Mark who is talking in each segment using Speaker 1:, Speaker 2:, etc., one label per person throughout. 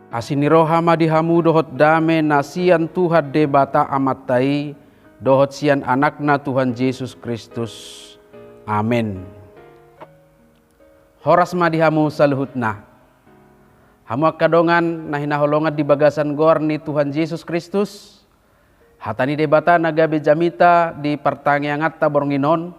Speaker 1: Asiniroha madihamu dohot dame nasian Tuhan debata amatai dohot sian anakna Tuhan Yesus Kristus. Amin. Horas madihamu saluhutna. Hamu akadongan nahina holongan di bagasan gorni Tuhan Yesus Kristus. Hatani debata nagabe jamita di pertanyaan ngatta bornginon.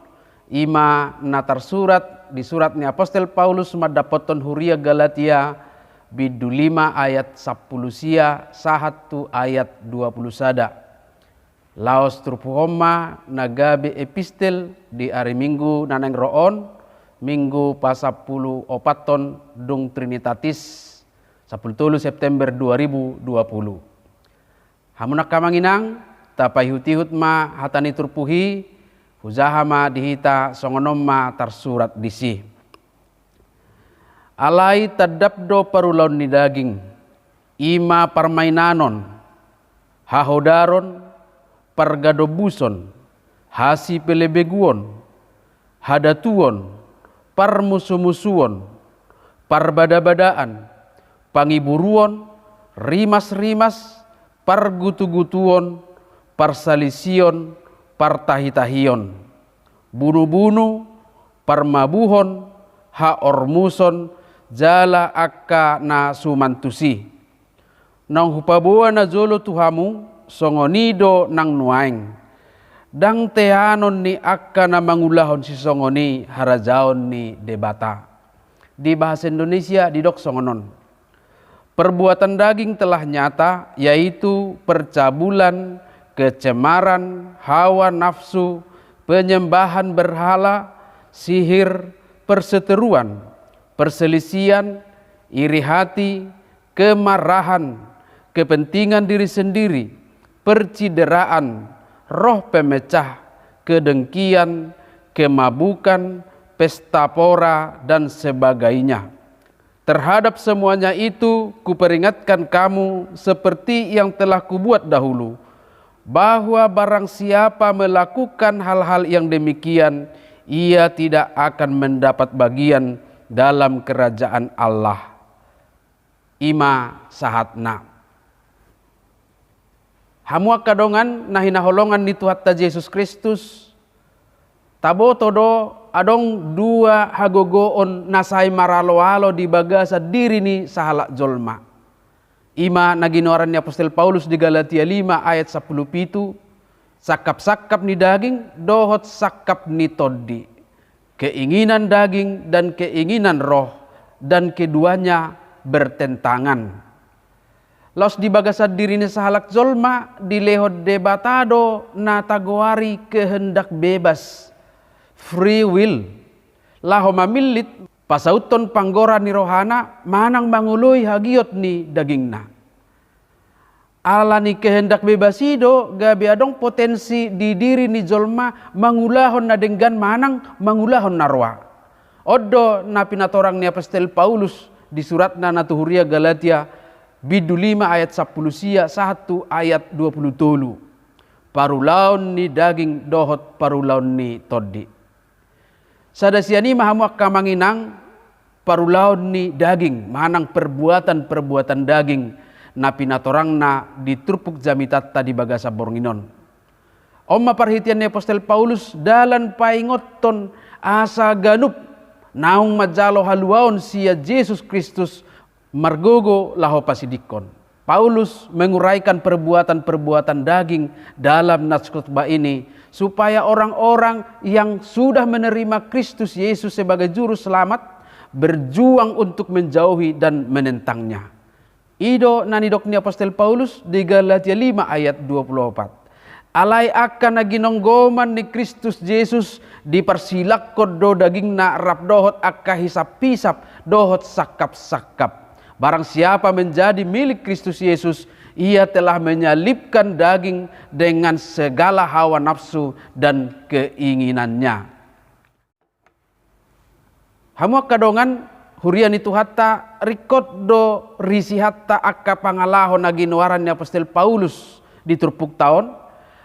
Speaker 1: Ima natar surat di surat ni Apostel Paulus madapoton huria Galatia bidu 5 ayat 10 sia sahatu ayat 20 sada. Laos trupuhoma nagabe epistel di hari Minggu naneng roon Minggu pasapulu opaton dung Trinitatis 10 September 2020. Hamunak kamanginang tapai hutihut ma hatani turpuhi huzahama dihita songonomma tarsurat disi. Alai tadapdo parulaun ni daging, ima permainanon, hahodaron, pargadobuson, hasi pelebeguon, hadatuon, parmusuh-musuon, parbada-badaan, pangiburuon, rimas-rimas, pargutu-gutuon, parsalision, partahitahion, bunuh-bunuh, parmabuhon, haormuson, jala akka na sumantusi. Nang hupabuan na jolo tuhamu, songonido nang nuaing. Dang tehanon ni akka na mangulahon si songoni harajaon ni debata. Di bahasa Indonesia didok songonon. Perbuatan daging telah nyata, yaitu percabulan, kecemaran, hawa nafsu, penyembahan berhala, sihir, perseteruan, perselisian, iri hati, kemarahan, kepentingan diri sendiri, percideraan, roh pemecah, kedengkian, kemabukan, pesta pora, dan sebagainya. Terhadap semuanya itu kuperingatkan kamu seperti yang telah kubuat dahulu, bahwa barang siapa melakukan hal-hal yang demikian, ia tidak akan mendapat bagian dalam kerajaan Allah. Ima sahatna. Hamu kadongan nahina holongan ni Tuhan Yesus Kristus. Tabo todo adong dua hagogoon nasai maralo-alo di bagasa diri ni sahala jolma. Ima naginoran ni Apostel Paulus di Galatia 5 ayat 10 pitu. Sakap-sakap ni daging, dohot sakap ni toddi. Keinginan daging dan keinginan roh, dan keduanya bertentangan. Los di bagasad diri ni sahalak jolma, dilehod debatado na tagoari kehendak bebas. Free will. Laho mamilit, pasauton panggora ni rohana, manang manguluy hagiot ni dagingna. Ala ni kehendak bebasido gabi adong potensi di diri ni jolma mangulahon na denggan manang mangulahon narwa. Odo na pinatorang ni Apostel Paulus di surat na natuhuria Galatia bidu 5 ayat 10 sia 1 ayat 20 tolu. Parulaun ni daging dohot parulaun ni toddi. Sadasiani mahamuak kamanginang parulaun ni daging manang perbuatan-perbuatan daging na pinatorang na diturpuk jamitat tadi bagasa bornginon. Oma perhatian ni Apostel Paulus dalan paingoton asa ganup naung majalo haluaon sia Yesus Kristus margogo laho pasidikon. Paulus menguraikan perbuatan-perbuatan daging dalam nats khotbah ini supaya orang-orang yang sudah menerima Kristus Yesus sebagai juru selamat berjuang untuk menjauhi dan menentangnya. Ido nanidok ni Apostel Paulus di Galatia 5 ayat 24. Alai akan naginonggoman ni Kristus Yesus dipersilak kodo daging na rap dohot akka hisap-hisap dohot sakap-sakap. Barang siapa menjadi milik Kristus Yesus, ia telah menyalipkan daging dengan segala hawa nafsu dan keinginannya. Hamu kadongan hurian itu hatta rikot do risi hatta akka pangalahon naginwaran ni Apostel Paulus di turpuk tahun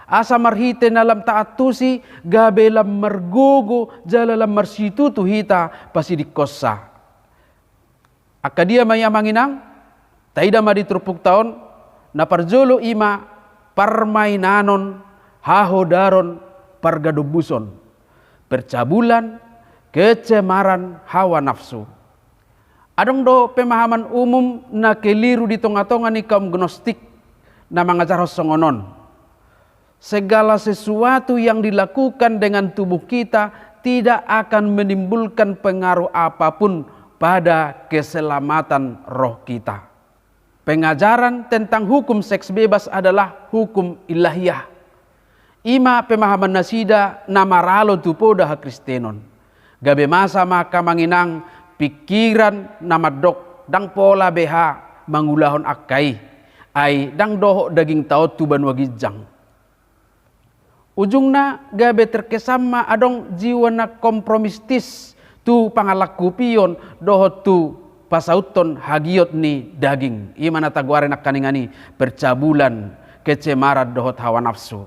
Speaker 1: asa marhite nalam taatusi gabelam margogo jalalam marsitutu hita pasi di kosa. Akka dia mayamanginang Taida madi trupuk tahun na parjolo ima permainanon hahodaron pargadubuson percabulan kecemaran hawa nafsu. Adong do pemahaman umum na keliru di tonga-tonga ni kaum gnostik na mengajar songonon. Segala sesuatu yang dilakukan dengan tubuh kita tidak akan menimbulkan pengaruh apapun pada keselamatan roh kita. Pengajaran tentang hukum seks bebas adalah hukum ilahiyah. Ima pemahaman nasida na maralo tupoda ha Kristenon. Gabe masa maka manginang pikiran na madok dang pola beha mangulahon akai ay dang doho daging taot tuban wagijang. Ujungna gabe terkesama adong jiwa na kompromistis tu pangalakupion doho tu pasauton hagiot ni daging. Ima na tagwari na kaningani percabulan kecemaran dohot hawa nafsu.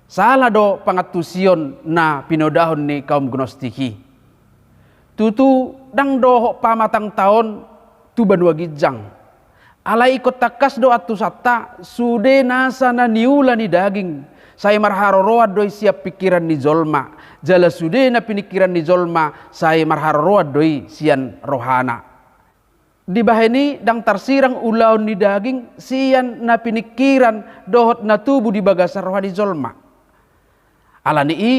Speaker 1: Salah do pangatusion na pinodahon ni kaum gnostiki. Tutu dang doho pamatang taon tuban wagijang. Alai ikut takas do atu sata sude nasa na niula ni daging. Saya marharoroa doi siap pikiran ni zolma. Jala sude na pinikiran ni zolma saya marharoroa doi sian rohana. Di bahini dang tarsirang ulaun ni daging sian na pinikiran dohot na tubuh di bagasa rohani zolma. Alani i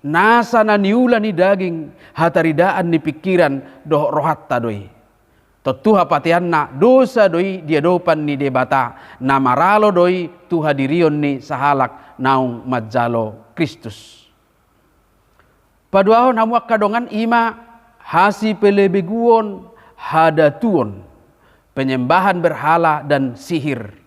Speaker 1: nasa na niula ni daging hataridaan ni pikiran doh rohatta doi. Totuha patian na dosa doi dia dopan ni debata na maralo doi tuha dirion ni sahalak naung majalo Kristus. Paduahon hamuak kadongan ima hasi pelebeguon hadatuon penyembahan berhala dan sihir.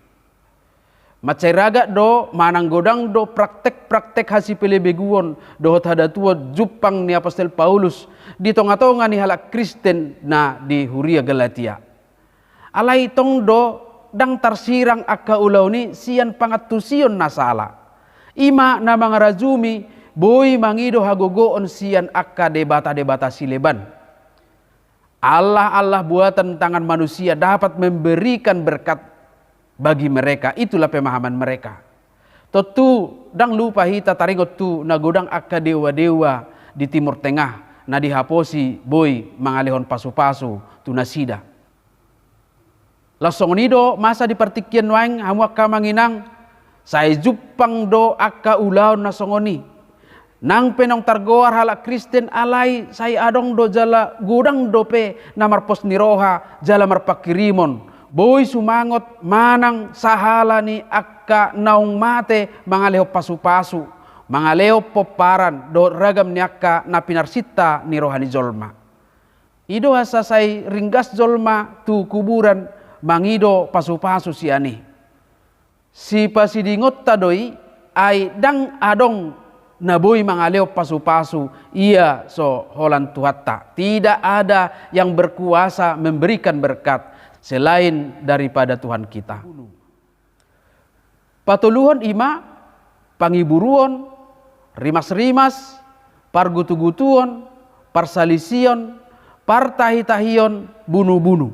Speaker 1: Macairaga do manang godang do praktek-praktek hasi pelebeguon dohot hadatua jupang ni Apostol Paulus di tonga-tonga ni halak Kristen na di Huria Galatia. Alai tong do dang tarsirang akka ulaw ni sian pangatusion na sala. Ima na mga rajumi boy mangido hagogoon sian akka debata-debata sileban. Allah buatan tangan manusia dapat memberikan berkat bagi mereka, itulah pemahaman mereka. Totu dang lupa hita taringot tu nagodang akka dewa-dewa di Timur Tengah na dihaposi boy mangalihon pasu-pasu tu nasida. Lasong nido masa di partikian waing hamuak kamanginang saya jupang do akka ulaw na songoni. Nang penong targoar halak Kristen alai saya adong do jala gudang dope na marpos ni roha jala marpakirimon. Boy sumangot manang sahala ni akka naung mate mangaleho pasu-pasu, mangaleho poparan do ragam ni akka na pinarsita ni rohani zolma. Ido hasa say ringgas zolma tu kuburan mangido pasu-pasu siani. Si pasidingot tadoi ay dang adong na boy mangaleho pasu-pasu iya so holan tuhatta. Tidak ada yang berkuasa memberikan berkat selain daripada Tuhan kita. Patuluhon ima, pangiburuon, rimas-rimas, pargutu-gutuon, parsalison, partahi-tahion, bunuh-bunuh.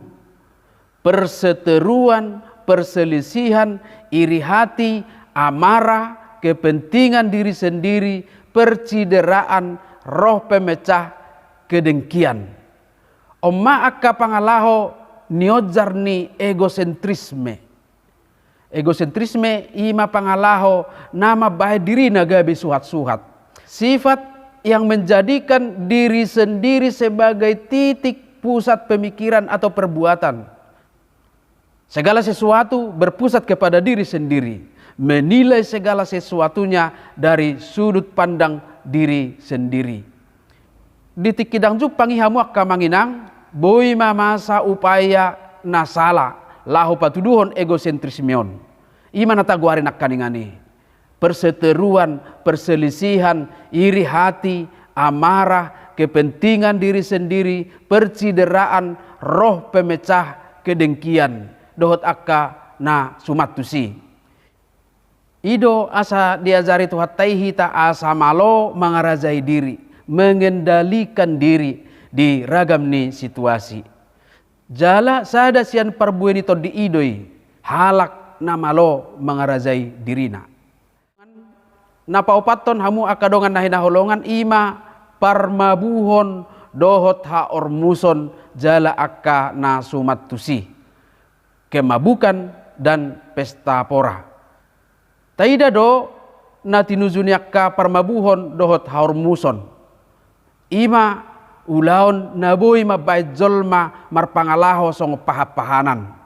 Speaker 1: Perseteruan, perselisihan, iri hati, amarah, kepentingan diri sendiri, percideraan, roh pemecah, kedengkian. Omma akka pangalaho niojar ni egosentrisme. Egosentrisme ima pangalaho nama baik diri nagabe suhat-suhat. Sifat yang menjadikan diri sendiri sebagai titik pusat pemikiran atau perbuatan. Segala sesuatu berpusat kepada diri sendiri. Menilai segala sesuatunya dari sudut pandang diri sendiri. Di tikidang jupangi hamuak kamanginang boy mamasa upaya nasala lahu patuduhon egosentrismeon. Ima natagwari nakkaningani. Perseteruan, perselisihan, iri hati, amarah, kepentingan diri sendiri, percideraan, roh pemecah, kedengkian. Dohot akka na sumatusi. Ido asa diajari Tuhan taihita asa malo mengarajai diri, mengendalikan diri di ragam ni situasi. Jala sada sian parbueni to di idoi halak namalo mangarazai dirina. Napaupaton hamu akadongan nahinaholongan ima parmabuhon dohot ha ormuson jala akka na sumatusi kemabukan dan pesta pora. Taida do na tinuzuniakka parmabuhon dohot ha ormuson ima ulaon naboy mabait jolma marpangalaho song pahapahanan.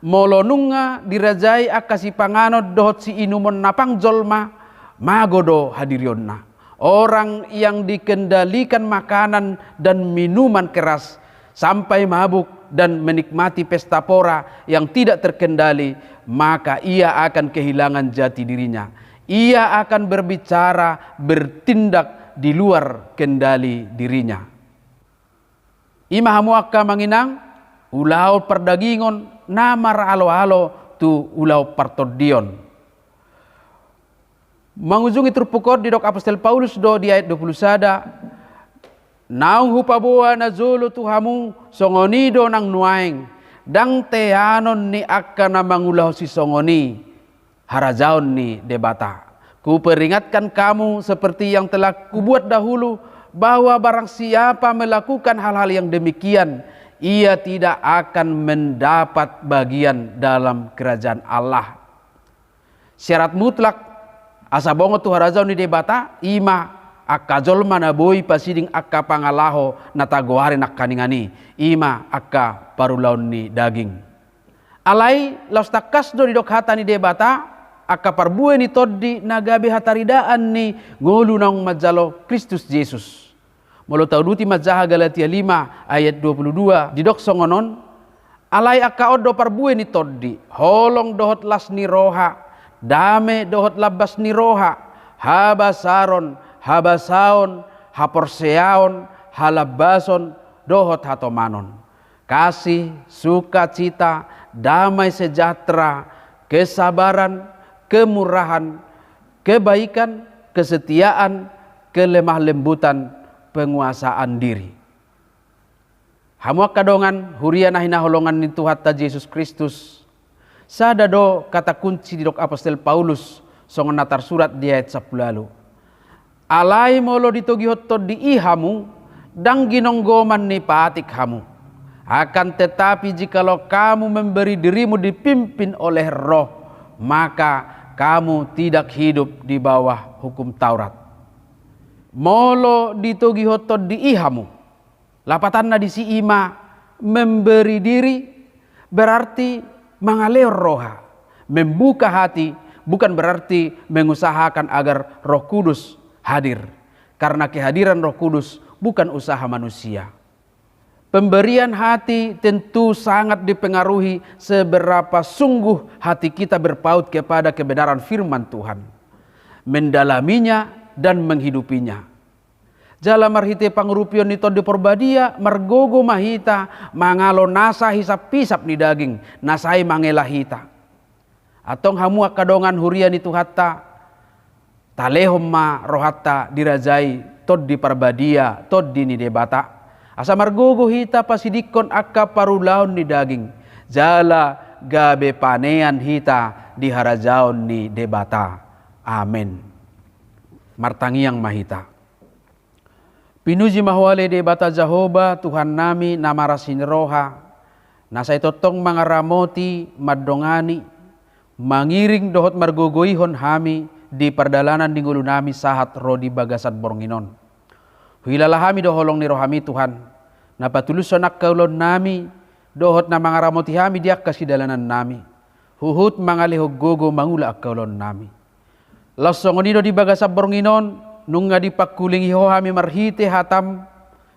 Speaker 1: Molonunga dirajai akasi panganod dohot si inumon napang jolma magodo hadirionna. Orang yang dikendalikan makanan dan minuman keras sampai mabuk dan menikmati pesta pora yang tidak terkendali, maka ia akan kehilangan jati dirinya. Ia akan berbicara, bertindak di luar kendali dirinya. Ima hamu akka manginang ulau perdagingon namar alo-alo tu ulau partodion. Mangujungi terpukor di dok Apostol Paulus do di ayat 21. Naung hupaboa na zolo tu hamu songonido nang nuaing dang teanon ni akka na mangulah si songoni harajaon ni debata. Ku peringatkan kamu seperti yang telah kubuat dahulu bahwa barang siapa melakukan hal-hal yang demikian, ia tidak akan mendapat bagian dalam kerajaan Allah. Syarat mutlak asa bongo tu harajaon ni debata ima akka jolma na boy pasiding akka pangalaho na tagoare nak kaningani ima akka parulaon ni daging. Alai laus takas do di dok hata ni debata akka parbue ni toddi nagabe hataridaan ni ngolu nang majalo Kristus Yesus. Molo tauduti majaha Galatia 5 ayat 22 di dok songonon alai akka odo parbue ni toddi holong dohot las ni roha dame dohot labas ni roha habasaron habasaon haporseaon halabason dohot hatomanon. Kasih, sukacita, damai sejahtera, kesabaran, kemurahan, kebaikan, kesetiaan, kelemah lembutan, penguasaan diri. Hamu kadongan huriana hinaholongan ni Tuhan ta Yesus Kristus. Sada do kata kunci di dok Apostol Paulus songon natar surat di ayat 10 lalu. Alai molo ditogihot to di ihamu dang ginonggoman ni patik hamu. Akan tetapi jikalau kamu memberi dirimu dipimpin oleh roh, maka kamu tidak hidup di bawah hukum Taurat. Molo ditogihot to di ihamu. Lapatanna di si ima memberi diri berarti mengalir roha. Membuka hati bukan berarti mengusahakan agar Roh Kudus hadir. Karena kehadiran Roh Kudus bukan usaha manusia. Pemberian hati tentu sangat dipengaruhi seberapa sungguh hati kita berpaut kepada kebenaran firman Tuhan. Mendalaminya dan menghidupinya. Jala marhite pangrupion nito di porbadia margogo mahita mangalo nasa hisap-pisap ni daging nasai mangelahita. Atong hamu kadongan hurian itu hatta talehom ma rohatta dirajai tod di parbadia tod di ni debata asa margogo hita pasidikon akka parulaon ni daging jala gabe panean hita di harajaon ni debata. Amen. Martangiang mahita. Pinuji mahwale debata Jehovah Tuhan nami namarasin roha nasa itotong mga ramoti madongani mangiring dohot margogoihon hami di perdalanan di ngulu nami sahat rodi bagasat boronginon. Huilalahami doholong ni rohami Tuhan napatuluson akkaulon nami dohot na mga ramoti hami diak kasidalanan nami huhut mga lihog gogo mangula akkaulon nami. Lasongonido di bagasat boronginon nung nga di pakuling iho hami marhite hatam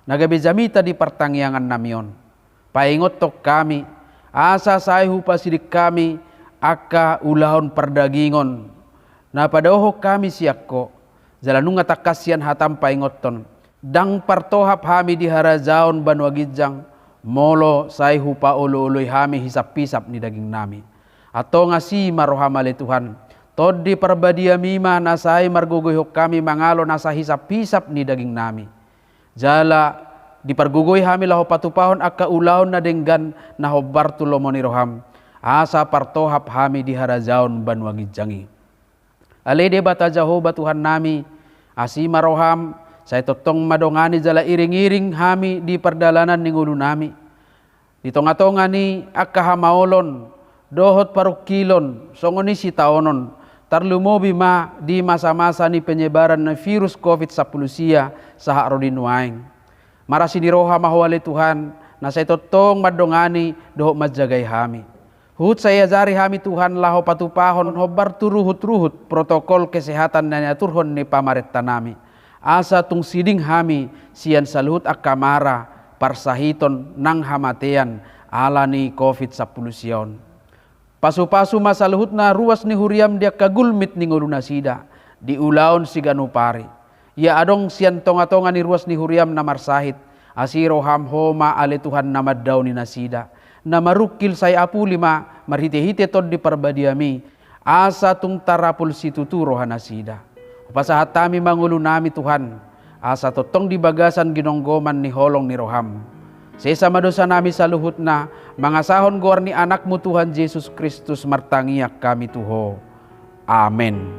Speaker 1: nagabejamita di pertangyangan namion. Paingot tok kami asa sayhu pasidik kami akka ulahon perdagingon na padaoho kami siakko jalanung nga takasian hatam paingoton dang partohap hami di harajaon banwagidjang molo sayhu pa ulo-uloy hami hisap-pisap ni daging nami ato nga si marohamale Tuhan tod di parbadia mima nasay marguguhok kami mangalo nasa hisap-hisap ni daging nami. Jala Dipargugoy hami laho patupahon akka ulaon na denggan na hobartulo mo ni roham. Asa partohap hami di harazaon banwangid jangi. Alede bata Jehovah Tuhan nami, asima roham, say totong madongani jala iring-iring hami di perdalanan ni ngulu nami. Di tonga-tonga ni akka hamaolon, dohot parukilon, songoni si taonon, tarlumobi ma di masa-masa ni penyebaran ng virus COVID-19 sa harodin waing. Marasi ni roha mahawali Tuhan, na say totong madongani doho madjagay hami. Hut saya jari hami Tuhan laho patupahon hobar turuhut-ruhut protokol kesehatan na naturhon ni pamaretta nami. Asa tung siding hami siyan saluhut akamara parsahiton nang hamatean ala ni COVID-19. Pasu-pasu masaluhut na ruas ni huriam dia kagulmit ni ngulu nasida di ulaon si ganupari. Ya adong siyan tonga-tonga ni ruas ni huriam na marsahit asiro hamhoma ale Tuhan na maddaw ni nasida. Na marukil say apu lima marhite-hite tod di parbadiami asa tung tarapul si tuturo hanasida. Upasahat tami mangulo nami Tuhan asa totong di bagasan ginonggoman ni holong ni roham. Sesa madosa nami sa luhut na mga sahon gor ni anak mo Tuhan Jesus Kristus martangiyak kami tuho. Amen.